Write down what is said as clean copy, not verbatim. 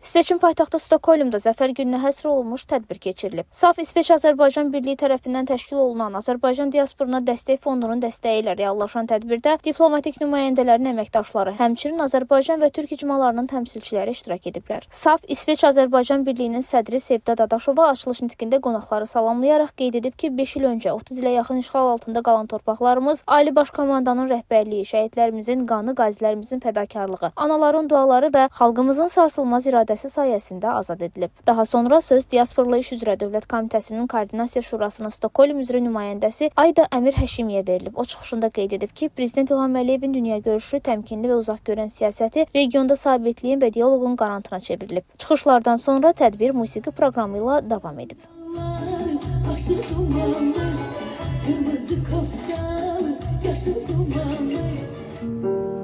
İsveçin paytaxtı Stokholmda Zəfər gününə həsr olunmuş tədbir keçirilib. Saf İsveç-Azərbaycan Birliyi tərəfindən təşkil olunan Azərbaycan diasporuna dəstək fondunun dəstəyi ilə reallaşan tədbirdə diplomatik nümayəndələrin əməkdaşları, həmçinin Azərbaycan və Türk icmalarının təmsilçiləri iştirak ediblər. Saf İsveç-Azərbaycan Birliyinin sədri Sevda Dadaşova açılış nitqində qonaqları salamlayaraq qeyd edib ki, 5 il öncə 30 ilə yaxın işğal altında qalan torpaqlarımız Ali Baş Komandanın rəhbərliyi, şəhidlərimizin qanı, qazilərimizin fədakarlığı, anaların duaları və xalqımızın sarsılmaz iradəsi sayəsində azad edilib. Daha sonra söz Diasporla İş üzrə Dövlət Komitəsinin Koordinasiya Şurasının Stokholm üzrə nümayəndəsi Ayda Əmir Həşimiyə verilib. O çıxışında qeyd edib ki, Prezident İlham Əliyevin dünyagörüşü, təmkinli və uzaq görən siyasəti regionda sabitliyin və dialoqun qarantına çevrilib. Çıxışlardan sonra tədbir musiqi proqramı ilə davam edib. Kırmızı koftalı, yaşıl dumanlı.